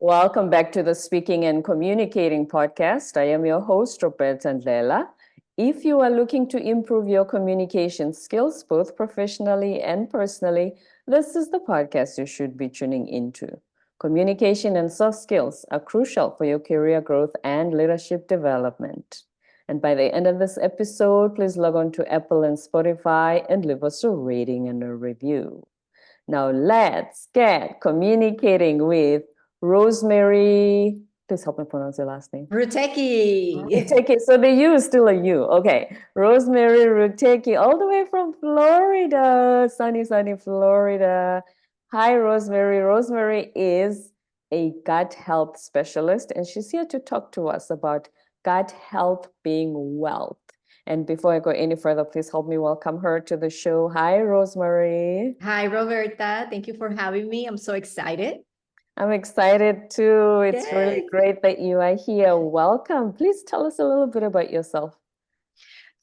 Welcome back to the Speaking and Communicating podcast. I am your host, Roberta Ndlela. If you are looking to improve your communication skills, both professionally and personally, this is the podcast you should be tuning into. Communication and soft skills are crucial for your career growth and leadership development. And by the end of this episode, please log on to Apple and Spotify and leave us a rating and a review. Now let's get communicating with Rosemarie. Please help me pronounce your last name. Rutecki. Rutecki. So the U is still a U. Okay. Rosemarie Rutecki, all the way from Florida. Sunny Florida. Hi, Rosemarie. Rosemarie is a gut health specialist, and she's here to talk to us about gut health being wealth. And before I go any further, please help me welcome her to the show. Hi, Rosemarie. Hi, Roberta. Thank you for having me. I'm so excited. I'm excited too. It's Yay. really great that you are here. Welcome. Please tell us a little bit about yourself.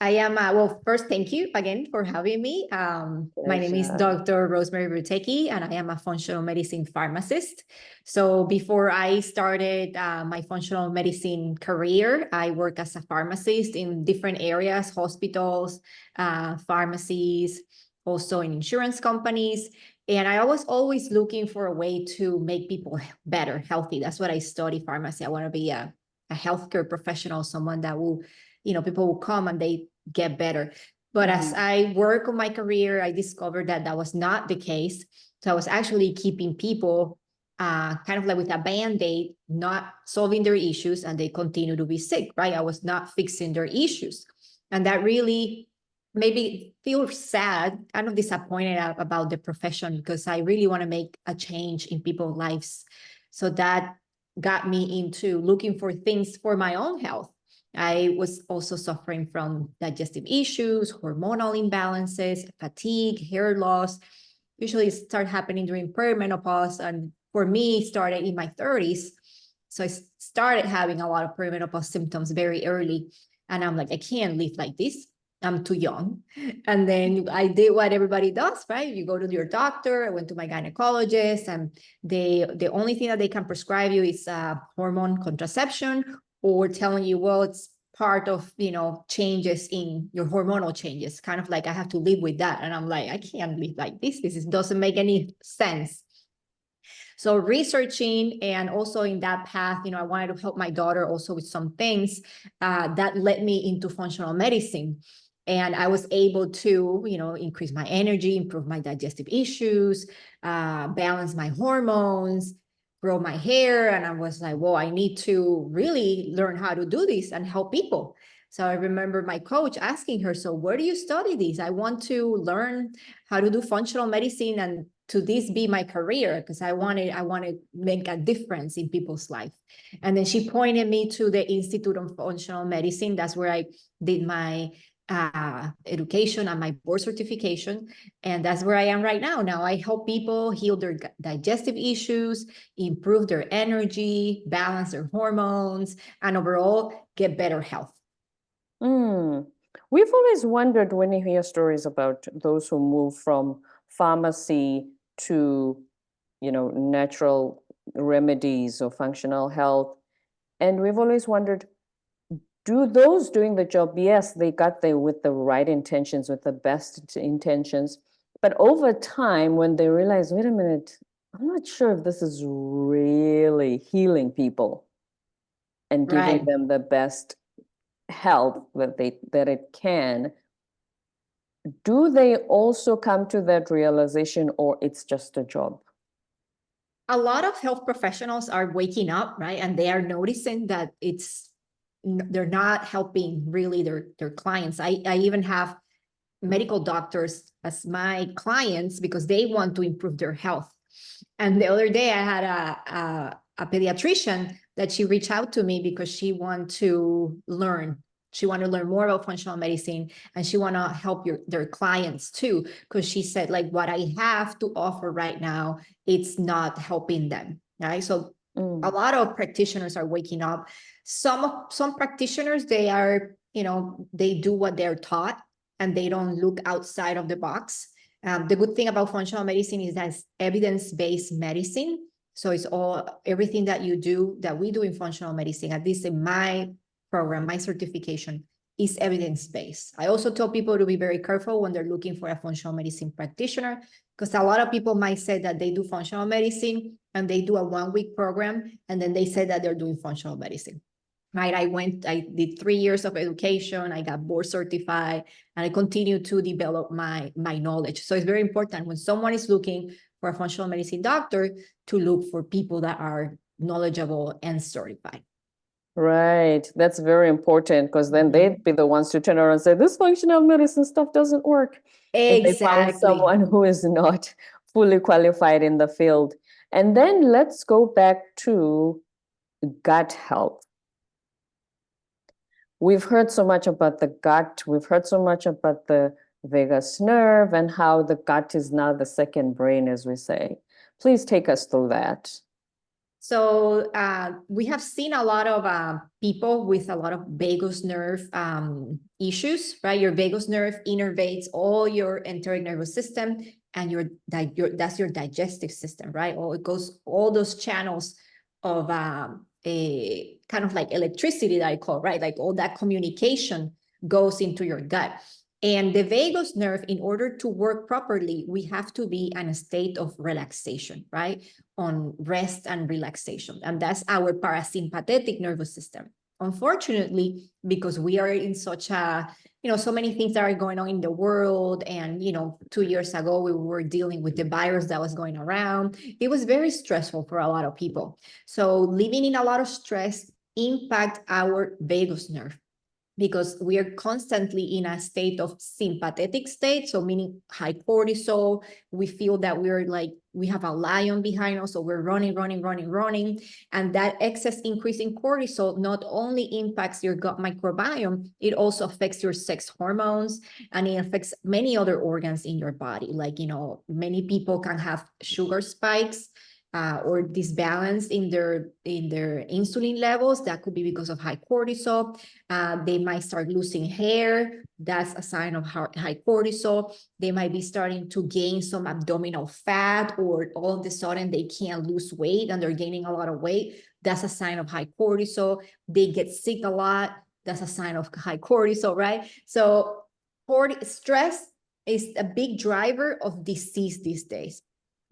I am, well, first, thank you again for having me. My name is Dr. Rosemarie Rutecki, and I am a functional medicine pharmacist. So before I started my functional medicine career, I worked as a pharmacist in different areas, hospitals, pharmacies, also in insurance companies. And I was always looking for a way to make people better, healthy. That's what I study pharmacy. I want to be a healthcare professional, someone that will, people will come and they get better. But as I work on my career, I discovered that that was not the case. So I was actually keeping people kind of like with a Band-Aid, not solving their issues, and they continue to be sick, right? I was not fixing their issues. And that really made me feel sad, kind of disappointed about the profession, because I really want to make a change in people's lives. So that got me into looking for things for my own health. I was also suffering from digestive issues, hormonal imbalances, fatigue, hair loss. Usually start happening during perimenopause. And for me, it started in my 30s. So I started having a lot of perimenopause symptoms very early. And I'm like, I can't live like this. I'm too young. And then I did what everybody does, right? You go to your doctor. I went to my gynecologist, and the only thing that they can prescribe you is hormone contraception, or telling you, well, it's part of, changes in your hormonal changes. Kind of like I have to live with that. And I'm like, I can't live like this. Doesn't make any sense. So researching, and also in that path, I wanted to help my daughter also with some things that led me into functional medicine. And I was able to, increase my energy, improve my digestive issues, balance my hormones, grow my hair. And I was like, well, I need to really learn how to do this and help people. So I remember my coach asking her, so where do you study this? I want to learn how to do functional medicine and to this be my career, because I want to make a difference in people's life. And then she pointed me to the Institute of Functional Medicine. That's where I did my education and my board certification. And that's where I am right now. Now I help people heal their digestive issues, improve their energy, balance their hormones, and overall get better health. We've always wondered, when you hear stories about those who move from pharmacy to, natural remedies or functional health, and we've always wondered, do those doing the job, yes, they got there with the right intentions, with the best intentions, but over time, when they realize, wait a minute, I'm not sure if this is really healing people and giving them the best health that it can, do they also come to that realization, or it's just a job? A lot of health professionals are waking up, right? And they are noticing that they're not helping really their clients. I even have medical doctors as my clients because they want to improve their health. And the other day I had a pediatrician that she reached out to me because she wanted to learn more about functional medicine, and she want to help their clients too, because she said, like, what I have to offer right now, it's not helping them, right? So a lot of practitioners are waking up. Some practitioners, they are, they do what they're taught and they don't look outside of the box. The good thing about functional medicine is that it's evidence-based medicine. So it's everything that you do, that we do in functional medicine, at least in my program, my certification, is evidence-based. I also tell people to be very careful when they're looking for a functional medicine practitioner, because a lot of people might say that they do functional medicine and they do a 1-week program, and then they say that they're doing functional medicine. Right? I did 3 years of education, I got board certified, and I continue to develop my knowledge. So it's very important when someone is looking for a functional medicine doctor to look for people that are knowledgeable and certified. Right. That's very important, because then they'd be the ones to turn around and say, this functional medicine stuff doesn't work. If they found someone who is not fully qualified in the field. And then let's go back to gut health. We've heard so much about the gut. We've heard so much about the vagus nerve and how the gut is now the second brain, as we say. Please take us through that. So we have seen a lot of people with a lot of vagus nerve issues, right? Your vagus nerve innervates all your enteric nervous system, and that's your digestive system, right? Or it goes all those channels of a kind of like electricity that I call, right? Like all that communication goes into your gut. And the vagus nerve, in order to work properly, we have to be in a state of relaxation, right? On rest and relaxation. And that's our parasympathetic nervous system. Unfortunately, because we are in such a, so many things that are going on in the world. And, 2 years ago, we were dealing with the virus that was going around. It was very stressful for a lot of people. So living in a lot of stress impact our vagus nerve, because we are constantly in a state of sympathetic state. So meaning high cortisol, we feel that we have a lion behind us. So we're running. And that excess increase in cortisol not only impacts your gut microbiome, it also affects your sex hormones, and it affects many other organs in your body. Like, many people can have sugar spikes, or disbalance in their insulin levels. That could be because of high cortisol. They might start losing hair. That's a sign of high cortisol. They might be starting to gain some abdominal fat, or all of a sudden they can't lose weight and they're gaining a lot of weight. That's a sign of high cortisol. They get sick a lot. That's a sign of high cortisol, right? So stress is a big driver of disease these days.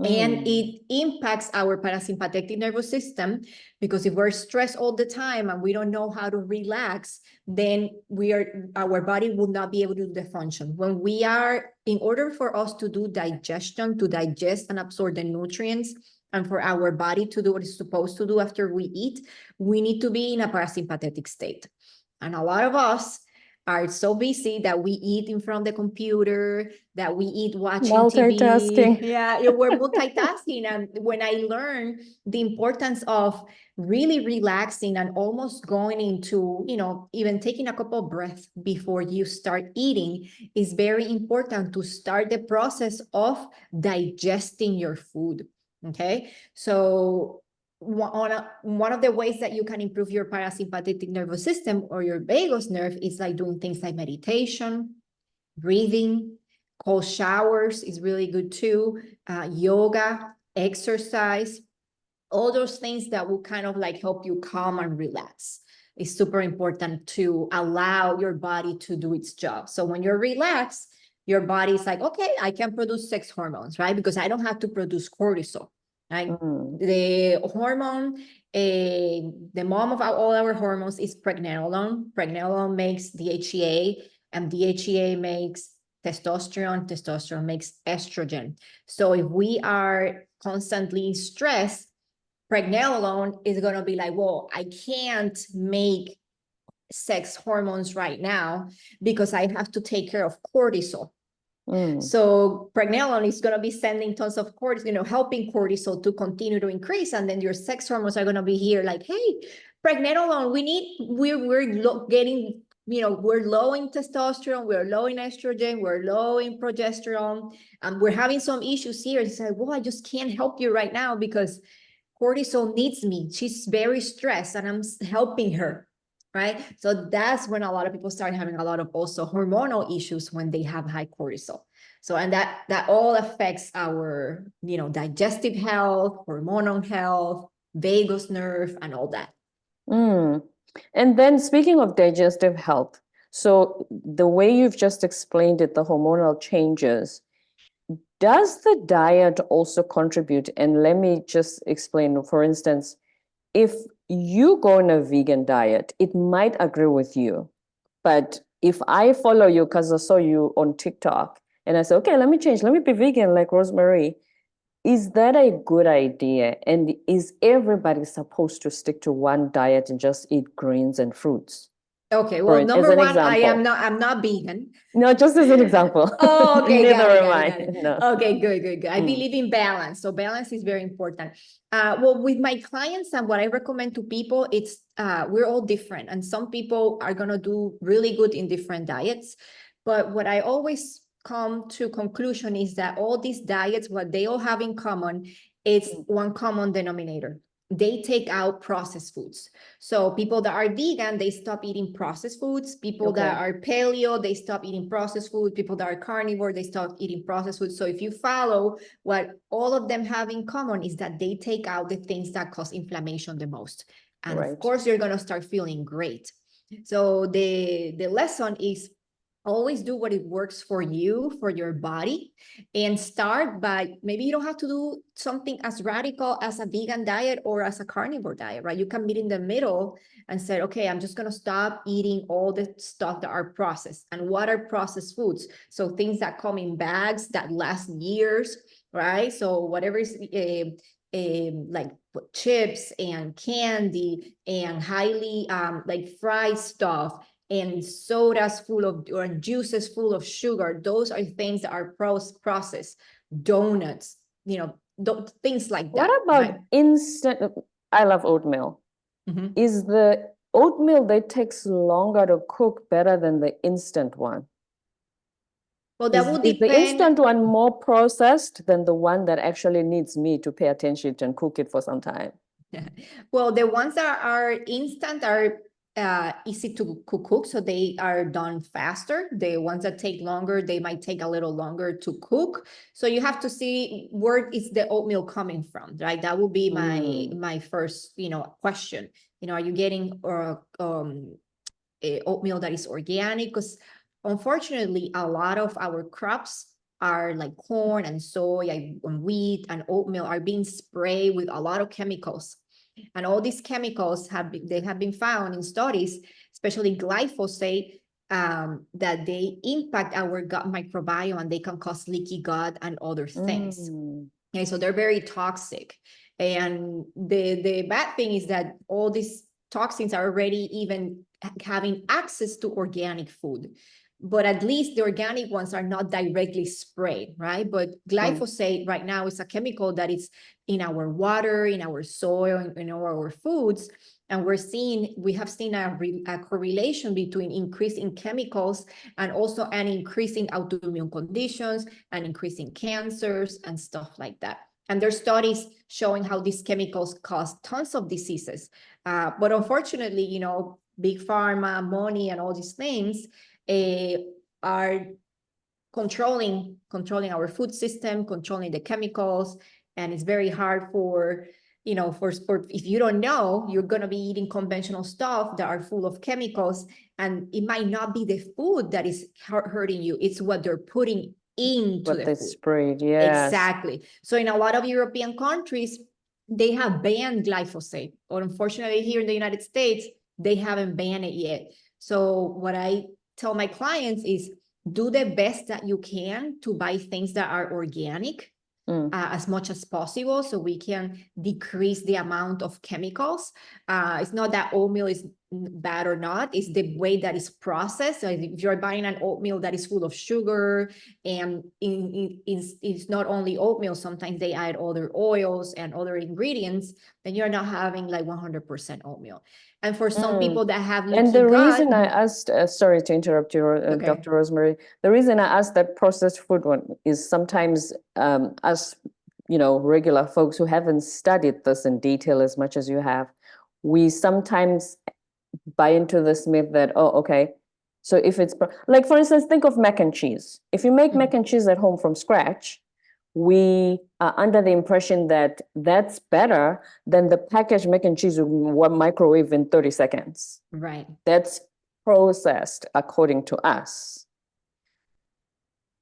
And it impacts our parasympathetic nervous system, because if we're stressed all the time and we don't know how to relax, then our body will not be able to do the function. In order for us to do digestion, to digest and absorb the nutrients, and for our body to do what it's supposed to do after we eat, we need to be in a parasympathetic state. And a lot of us are so busy that we eat in front of the computer, that we eat watching multitasking. TV. Yeah, we're multitasking. And when I learned the importance of really relaxing and almost going into, even taking a couple of breaths before you start eating, is very important to start the process of digesting your food. Okay, so one of the ways that you can improve your parasympathetic nervous system or your vagus nerve is like doing things like meditation, breathing, cold showers is really good too, yoga, exercise, all those things that will kind of like help you calm and relax. It's super important to allow your body to do its job. So when you're relaxed, your body is like, okay, I can produce sex hormones, right? Because I don't have to produce cortisol. Right? The hormone, the mom of all our hormones is pregnenolone. Pregnenolone makes DHEA, and DHEA makes testosterone. Testosterone makes estrogen. So if we are constantly stressed, pregnenolone is going to be like, well, I can't make sex hormones right now because I have to take care of cortisol. So pregnenolone is going to be sending tons of cortisol, helping cortisol to continue to increase. And then your sex hormones are going to be here like, hey, pregnenolone, we're getting, we're low in testosterone, we're low in estrogen, we're low in progesterone, and we're having some issues here. It's like, well, I just can't help you right now because cortisol needs me. She's very stressed and I'm helping her. Right? So that's when a lot of people start having a lot of also hormonal issues when they have high cortisol. So, and that all affects our, digestive health, hormonal health, vagus nerve, and all that. And then speaking of digestive health, so the way you've just explained it, the hormonal changes, does the diet also contribute? And let me just explain, for instance, if you go on a vegan diet, it might agree with you. But if I follow you because I saw you on TikTok and I say, okay, let me change, let me be vegan like Rosemarie, is that a good idea? And is everybody supposed to stick to one diet and just eat greens and fruits? Okay, well, As number an one, example. I'm not vegan. No, just as an example. Oh, okay, Neither got it, am got it, I. got it. No. Okay, good. I believe in balance. So balance is very important. Well, with my clients and what I recommend to people, it's we're all different. And some people are gonna do really good in different diets. But what I always come to conclusion is that all these diets, what they all have in common, it's one common denominator. They take out processed foods. So people that are vegan, they stop eating processed foods. People that are paleo, they stop eating processed food. People that are carnivore, they stop eating processed food. So if you follow what all of them have in common is that they take out the things that cause inflammation the most. And of course, you're going to start feeling great. So the lesson is always do what it works for you, for your body, and start by, maybe you don't have to do something as radical as a vegan diet or as a carnivore diet, right? You can meet in the middle and say, okay, I'm just going to stop eating all the stuff that are processed. And what are processed foods? So things that come in bags that last years, right? So whatever is like chips and candy and highly like fried stuff, and sodas full of, or juices full of sugar. Those are things that are processed. Donuts, things like that. What about instant? I love oatmeal. Is the oatmeal that takes longer to cook better than the instant one? Well, that will Is the depend. instant one more processed than the one that actually needs me to pay attention and cook it for some time? Well, the ones that are instant are easy to cook, so they are done faster. The ones that take longer, they might take a little longer to cook. So you have to see where is the oatmeal coming from, right? That will be my first, question. Are you getting oatmeal that is organic? Because unfortunately, a lot of our crops are like corn and soy and wheat and oatmeal are being sprayed with a lot of chemicals. And all these chemicals have been found in studies, especially glyphosate, that they impact our gut microbiome and they can cause leaky gut and other things. Okay, so they're very toxic. And the bad thing is that all these toxins are already even having access to organic food. But at least the organic ones are not directly sprayed, right? But glyphosate right now is a chemical that is in our water, in our soil, in our foods. And we have seen a correlation between increasing chemicals and also an increase in autoimmune conditions and increasing cancers and stuff like that. And there's studies showing how these chemicals cause tons of diseases. But unfortunately, big pharma, money, and all these things are controlling our food system, controlling the chemicals, and it's very hard for if you don't know, you're going to be eating conventional stuff that are full of chemicals, and it might not be the food that is hurting you, it's what they're putting into the food. Sprayed, yes. Exactly. So in a lot of European countries, they have banned glyphosate, or unfortunately here in the United States, they haven't banned it yet. So what I tell my clients is do the best that you can to buy things that are organic as much as possible, so we can decrease the amount of chemicals. It's not that oatmeal is bad or not, it's the way that it's processed. So if you're buying an oatmeal that is full of sugar, and it's not only oatmeal, sometimes they add other oils and other ingredients, then you're not having like 100% oatmeal. And for some people that have leaky gut. And the reason I asked, sorry to interrupt you, Dr. Rosemarie, the reason I asked that processed food one is sometimes us, regular folks who haven't studied this in detail as much as you have, we sometimes buy into this myth that, oh, okay, So if it's like, for instance, think of mac and cheese. If you make mac and cheese at home from scratch, we are under the impression that that's better than the packaged mac and cheese we microwave in 30 seconds. Right. That's processed according to us.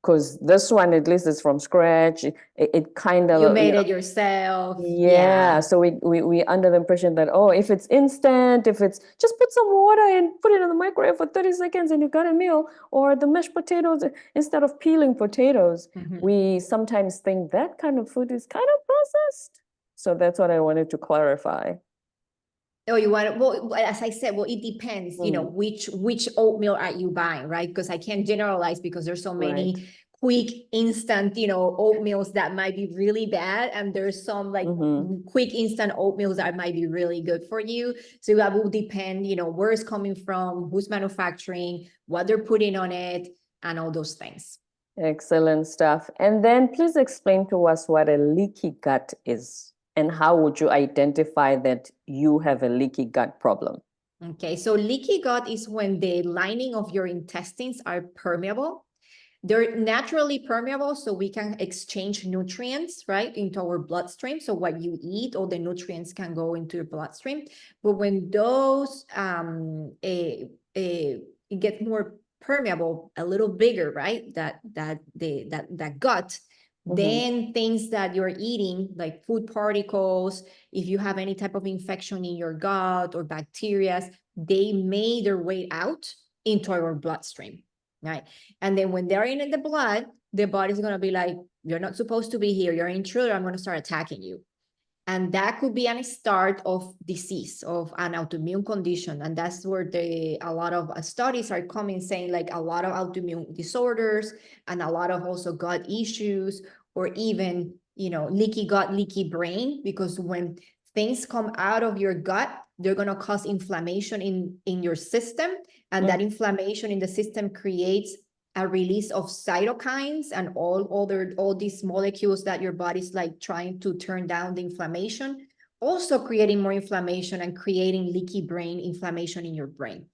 Because this one, at least, is from scratch. It kind of, You made it yourself. yeah. So we under the impression that, oh, if it's instant, if it's just put some water and put it in the microwave for 30 seconds and you got a meal. Or the mashed potatoes, instead of peeling potatoes, we sometimes think that kind of food is kind of processed. So that's what I wanted to clarify. Oh, you want, well, as I said, well, it depends, you know, which oatmeal are you buying, right? Because I can't generalize because there's so many quick, instant, you know, oatmeals that might be really bad. And there's some like quick, instant oatmeals that might be really good for you. So that will depend, you know, where it's coming from, who's manufacturing, what they're putting on it, and all those things. Excellent stuff. And then please explain to us what a leaky gut is. And how would you identify that you have a leaky gut problem? Okay, so leaky gut is when the lining of your intestines are permeable. They're naturally permeable, so we can exchange nutrients, right, into our bloodstream. So what you eat, all the nutrients can go into your bloodstream. But when those, it gets more permeable, a little bigger, right, that gut, then things that you're eating, like food particles, if you have any type of infection in your gut or bacteria, they made their way out into our bloodstream, right? And then when they're in the blood, the body's going to be like, you're not supposed to be here. You're an intruder. I'm going to start attacking you. And that could be a start of disease, of an autoimmune condition. And that's where a lot of studies are coming saying like a lot of autoimmune disorders and a lot of also gut issues, or even, you know, leaky gut, leaky brain, because when things come out of your gut, they're going to cause inflammation in your system. And that inflammation in the system creates a release of cytokines and all these molecules that your body's like trying to turn down the inflammation, also creating more inflammation and creating leaky brain, inflammation in your brain.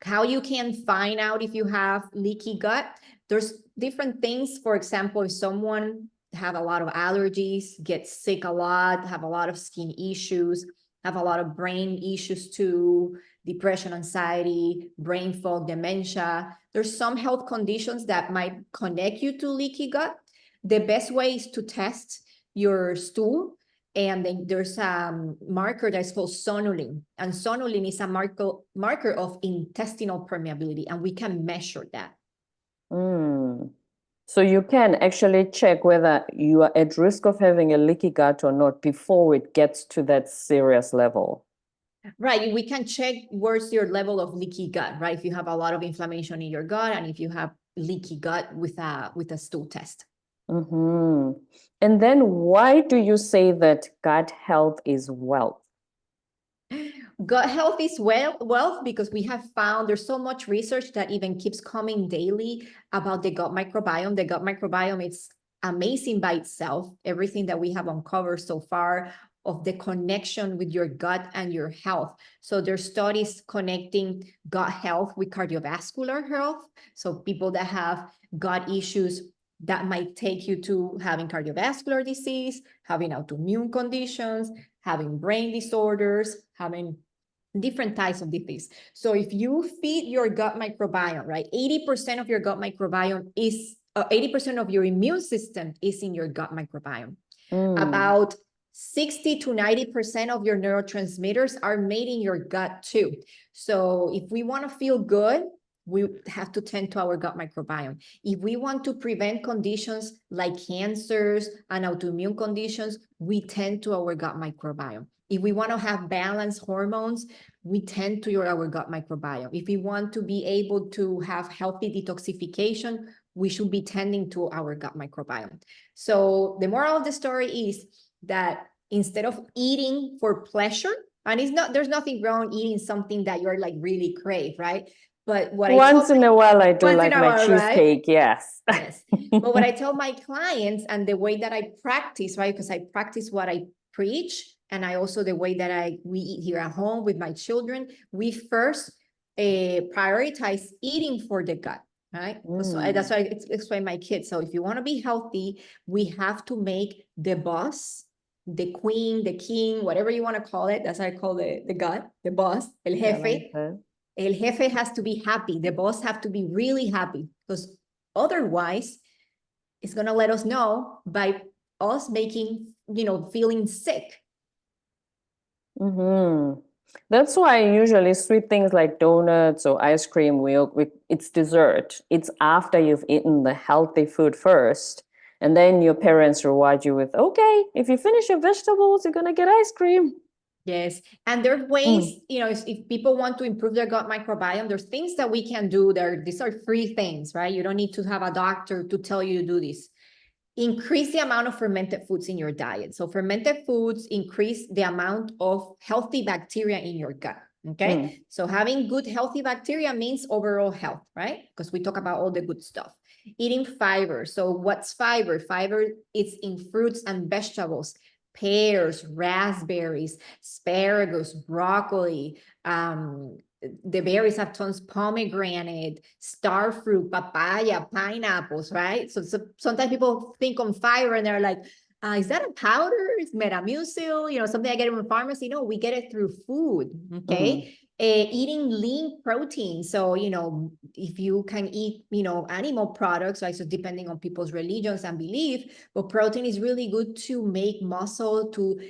How you can find out if you have leaky gut, there's different things. For example, if someone have a lot of allergies, get sick a lot, have a lot of skin issues, have a lot of brain issues too, depression, anxiety, brain fog, dementia. There's some health conditions that might connect you to leaky gut. The best way is to test your stool. And then there's a marker that's called sonulin. And sonulin is a marker of intestinal permeability, and we can measure that. So you can actually check whether you are at risk of having a leaky gut or not before it gets to that serious level. Right. We can check where's your level of leaky gut, right? If you have a lot of inflammation in your gut and if you have leaky gut with a stool test. And then why do you say that gut health is wealth? Gut health is wealth because we have found there's so much research that even keeps coming daily about the gut microbiome. The gut microbiome is amazing by itself. Everything that we have uncovered so far of the connection with your gut and your health. So there's studies connecting gut health with cardiovascular health. So people that have gut issues that might take you to having cardiovascular disease, having autoimmune conditions, having brain disorders, having different types of disease. So if you feed your gut microbiome, right, 80% of your gut microbiome is, 80% of your immune system is in your gut microbiome. About 60 to 90% of your neurotransmitters are made in your gut too. So if we want to feel good, we have to tend to our gut microbiome. If we want to prevent conditions like cancers and autoimmune conditions, we tend to our gut microbiome. If we want to have balanced hormones, we tend to our gut microbiome. If we want to be able to have healthy detoxification, we should be tending to our gut microbiome. So the moral of the story is that instead of eating for pleasure, and there's nothing wrong eating something that you're like really crave, right? But what once in a while, I do like my cheesecake, yes. Yes. But what I tell my clients and the way that I practice, right? Because I practice what I preach, and I also the way that we eat here at home with my children, we first prioritize eating for the gut, right? So that's why I explain my kids. So if you want to be healthy, we have to make the boss, the queen, the king, whatever you want to call it. That's how I call the gut, the boss, el jefe. El jefe has to be happy. The boss have to be really happy, because otherwise it's going to let us know by us making, feeling sick. That's why usually sweet things like donuts or ice cream, it's dessert. It's after you've eaten the healthy food first. And then your parents reward you with, okay, if you finish your vegetables, you're going to get ice cream. Yes. And there are ways, if people want to improve their gut microbiome, there's things that we can do there. These are free things, right? You don't need to have a doctor to tell you to do this. Increase the amount of fermented foods in your diet. So fermented foods increase the amount of healthy bacteria in your gut. Okay. So having good healthy bacteria means overall health, right? Because we talk about all the good stuff. Eating fiber. So what's fiber? Fiber is in fruits and vegetables. Pears, raspberries, asparagus, broccoli, the berries have tons, pomegranate, star fruit, papaya, pineapples, right? So sometimes people think on fiber and they're like, is that a powder? It's Metamucil, something I get from pharmacy. No, we get it through food, okay? Eating lean protein. So, if you can eat, animal products, right? So depending on people's religions and belief, but protein is really good to make muscle, to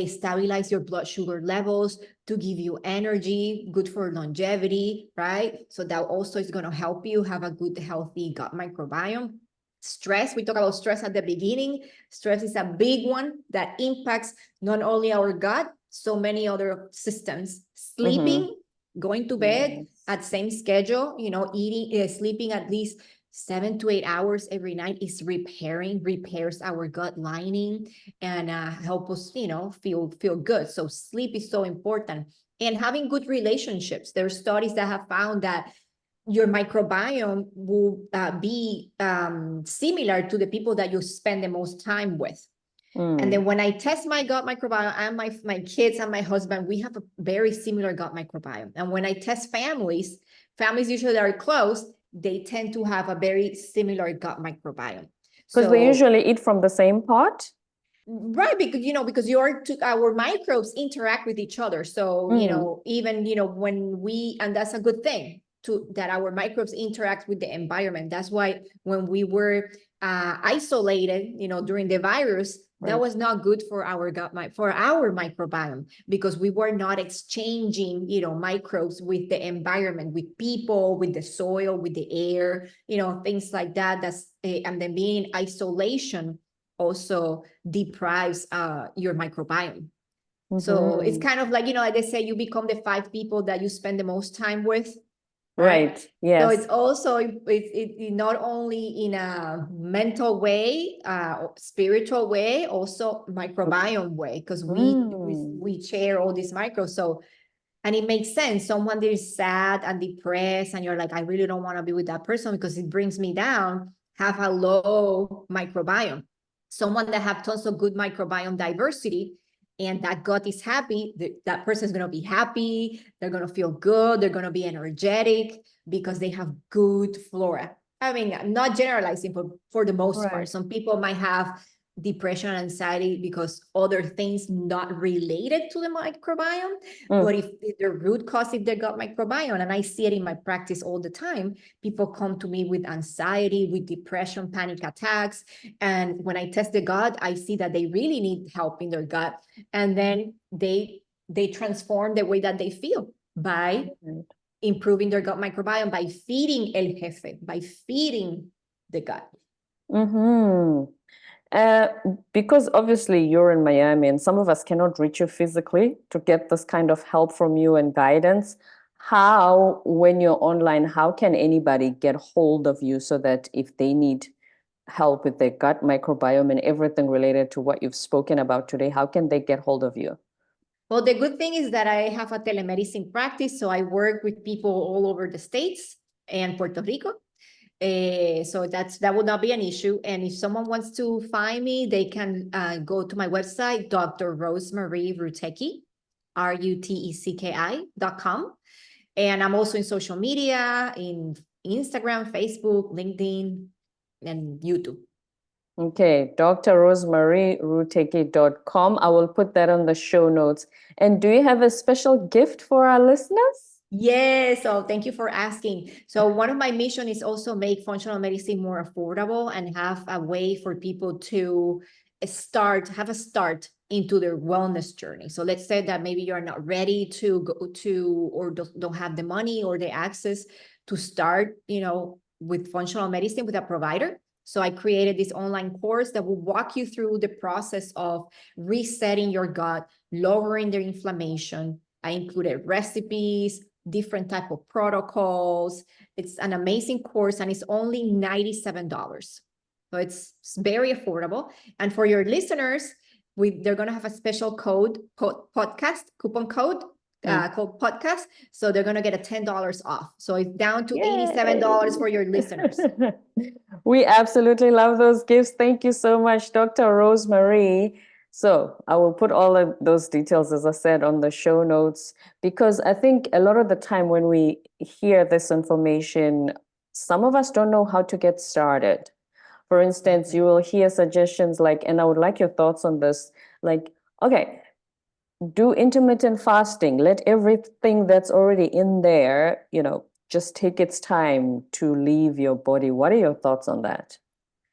stabilize your blood sugar levels, to give you energy, good for longevity, right? So that also is going to help you have a good, healthy gut microbiome. Stress, we talked about stress at the beginning. Stress is a big one that impacts not only our gut, so many other systems. Sleeping, going to bed at same schedule, eating, sleeping at least 7 to 8 hours every night is repairs our gut lining and help us, feel good. So sleep is so important. And having good relationships. There are studies that have found that your microbiome will be similar to the people that you spend the most time with. And then when I test my gut microbiome and my kids and my husband, we have a very similar gut microbiome. And when I test families usually are close, they tend to have a very similar gut microbiome. Because they usually eat from the same pot? Right, because our microbes interact with each other. So, even, and that's a good thing that our microbes interact with the environment. That's why when we were isolated, during the virus, that was not good for our for our microbiome, because we were not exchanging, microbes with the environment, with people, with the soil, with the air, things like that. And then being in isolation also deprives your microbiome. So it's kind of like, like they say, you become the 5 people that you spend the most time with. Right. Yes. So it's also it not only in a mental way, spiritual way, also microbiome way, because we share all these microbes. So, and it makes sense. Someone that is sad and depressed, and you're like, I really don't want to be with that person because it brings me down, have a low microbiome. Someone that have tons of good microbiome diversity, and that gut is happy, that person is going to be happy, they're going to feel good, they're going to be energetic because they have good flora. I mean, I'm not generalizing, but for the most part, some people might have depression and anxiety because other things not related to the microbiome. But if the root cause is their gut microbiome, and I see it in my practice all the time, people come to me with anxiety, with depression, panic attacks. And when I test the gut, I see that they really need help in their gut. And then they transform the way that they feel by improving their gut microbiome, by feeding el jefe, by feeding the gut. Because obviously you're in Miami and some of us cannot reach you physically to get this kind of help from you and guidance. How, when you're online, how can anybody get hold of you so that if they need help with their gut microbiome and everything related to what you've spoken about today, how can they get hold of you? Well, the good thing is that I have a telemedicine practice, so I work with people all over the States and Puerto Rico. So that would not be an issue. And if someone wants to find me, they can go to my website, Dr. Rosemarie Rutecki, RUTECKI.com. And I'm also in social media, in Instagram, Facebook, LinkedIn, and YouTube. Okay, drrosemarierutecki.com. I will put that on the show notes. And do you have a special gift for our listeners? Yes, so thank you for asking. So one of my mission is also make functional medicine more affordable and have a way for people to have a start into their wellness journey. So let's say that maybe you're not ready to go to, or don't have the money or the access to start, with functional medicine with a provider. So I created this online course that will walk you through the process of resetting your gut, lowering their inflammation. I included recipes, different type of protocols. It's an amazing course and it's only $97. So it's very affordable. And for your listeners, they're going to have a special code, podcast, coupon code called podcast. So they're going to get a $10 off. So it's down to $87 for your listeners. We absolutely love those gifts. Thank you so much, Dr. Rosemarie. So I will put all of those details, as I said, on the show notes, because I think a lot of the time when we hear this information, some of us don't know how to get started. For instance, you will hear suggestions like, and I would like your thoughts on this, like, okay, do intermittent fasting. Let everything that's already in there, just take its time to leave your body. What are your thoughts on that?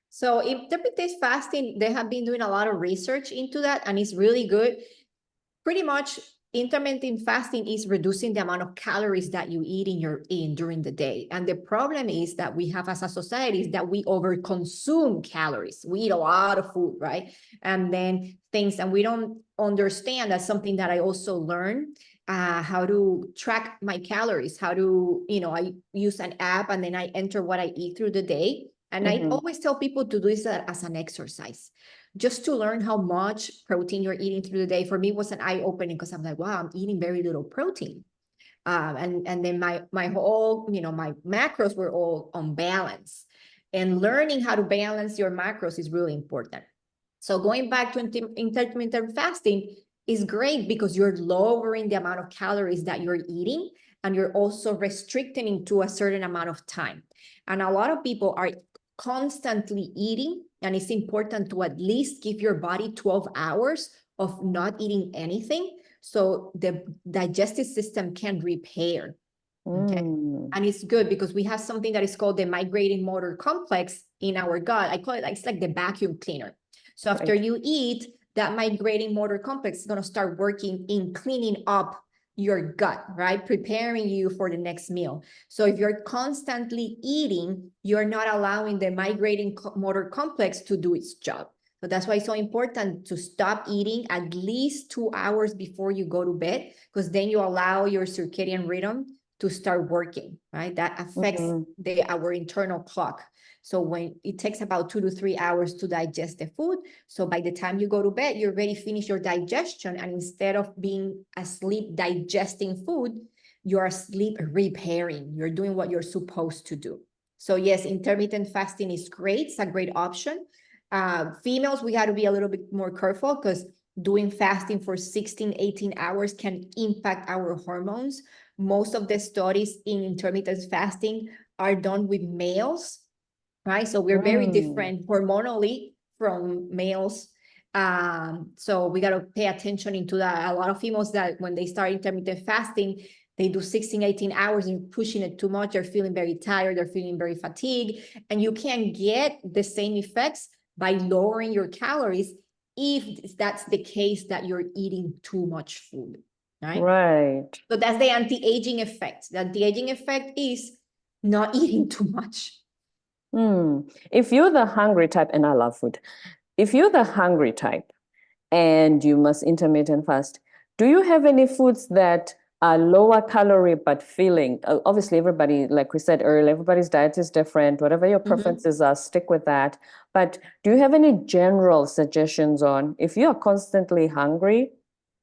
So intermittent fasting, they have been doing a lot of research into that, and it's really good. Pretty much intermittent fasting is reducing the amount of calories that you eat during the day. And the problem is that we have as a society is that we overconsume calories. We eat a lot of food, right? And then and we don't understand. That's something that I also learned, how to track my calories, how to, I use an app and then I enter what I eat through the day. And I always tell people to do this as an exercise, just to learn how much protein you're eating through the day. For me, it was an eye-opening because I'm like, wow, I'm eating very little protein. And then my whole, my macros were all on balance. And learning how to balance your macros is really important. So going back to intermittent fasting is great because you're lowering the amount of calories that you're eating, and you're also restricting it to a certain amount of time. And a lot of people are constantly eating, and it's important to at least give your body 12 hours of not eating anything so the digestive system can repair. Okay. And it's good because we have something that is called the migrating motor complex in our gut. I call it it's like the vacuum cleaner. So after you eat, that migrating motor complex is going to start working in cleaning up your gut, right? Preparing you for the next meal. So if you're constantly eating, you're not allowing the migrating motor complex to do its job. So that's why it's so important to stop eating at least 2 hours before you go to bed, because then you allow your circadian rhythm to start working, right? That affects our internal clock. So when it takes about 2 to 3 hours to digest the food. So by the time you go to bed, you're already finished your digestion. And instead of being asleep digesting food, you're asleep repairing. You're doing what you're supposed to do. So yes, intermittent fasting is great. It's a great option. Females, we got to be a little bit more careful because doing fasting for 16, 18 hours can impact our hormones. Most of the studies in intermittent fasting are done with males, right? So we're very different hormonally from males. So we got to pay attention into that. A lot of females that when they start intermittent fasting, they do 16, 18 hours and pushing it too much. They're feeling very tired. They're feeling very fatigued. And you can get the same effects by lowering your calories if that's the case that you're eating too much food, right? Right. So that's the anti-aging effect. The anti-aging effect is not eating too much. If you're the hungry type, and I love food, if you're the hungry type and you must intermittent fast, do you have any foods that are lower calorie but filling? Obviously, everybody, like we said earlier, everybody's diet is different. Whatever your preferences are, stick with that. But do you have any general suggestions on if you are constantly hungry,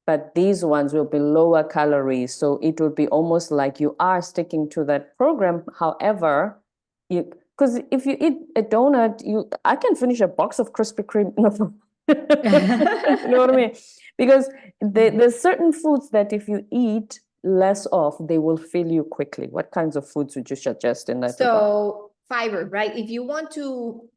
but these ones will be lower calories, so it would be almost like you are sticking to that program. However, because if you eat a donut, I can finish a box of Krispy Kreme. You know what I mean? Because there's certain foods that if you eat, less of, they will fill you quickly? What kinds of foods would you suggest in that regard? So fiber, right? If you want to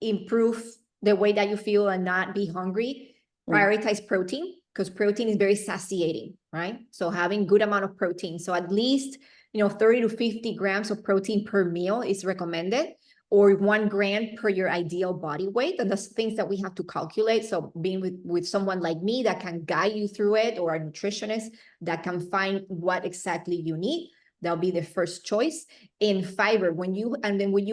improve the way that you feel and not be hungry, prioritize protein, because protein is very satiating, right? So having good amount of protein. So at least, 30 to 50 grams of protein per meal is recommended, or 1 gram per your ideal body weight. And that's things that we have to calculate. So being with someone like me that can guide you through it, or a nutritionist that can find what exactly you need, that'll be the first choice. In fiber, when you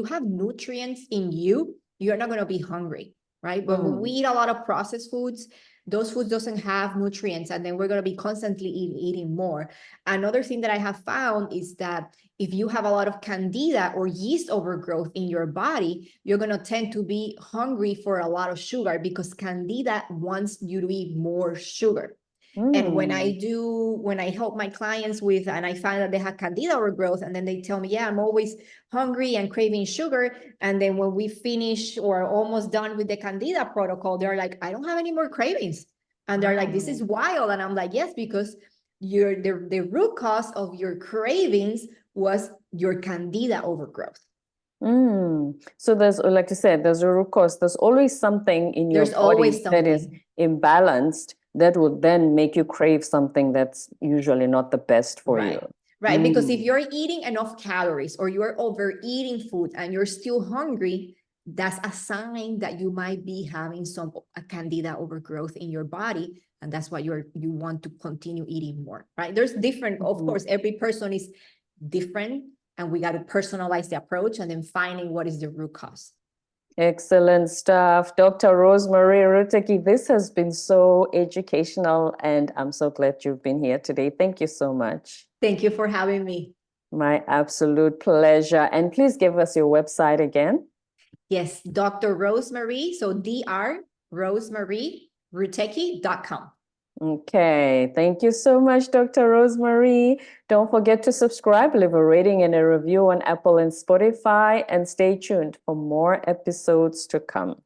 have nutrients in you, you're not going to be hungry, right? But when we eat a lot of processed foods, those foods doesn't have nutrients, and then we're going to be constantly eating more. Another thing that I have found is that if you have a lot of candida or yeast overgrowth in your body, you're going to tend to be hungry for a lot of sugar, because candida wants you to eat more sugar. And when I help my clients with, and I find that they have candida overgrowth, and then they tell me, yeah, I'm always hungry and craving sugar. And then when we finish or are almost done with the candida protocol, they're like, I don't have any more cravings. And they're like, this is wild. And I'm like, yes, because the root cause of your cravings was your candida overgrowth. So there's, like you said, there's a root cause. There's always something in your body that is imbalanced that will then make you crave something that's usually not the best for you. Right, because if you're eating enough calories or you're overeating food and you're still hungry, that's a sign that you might be having some candida overgrowth in your body, and that's why you want to continue eating more, right? There's different, of course, every person is different, and we got to personalize the approach and then finding what is the root cause. Excellent stuff. Dr. Rosemarie Rutecki, this has been so educational, and I'm so glad you've been here today. Thank you so much. Thank you for having me. My absolute pleasure. And please give us your website again. Yes, Dr. Rosemarie, so Dr. RosemarieRutecki.com. Okay, thank you so much, Dr. Rosemarie. Don't forget to subscribe, leave a rating and a review on Apple and Spotify, and stay tuned for more episodes to come.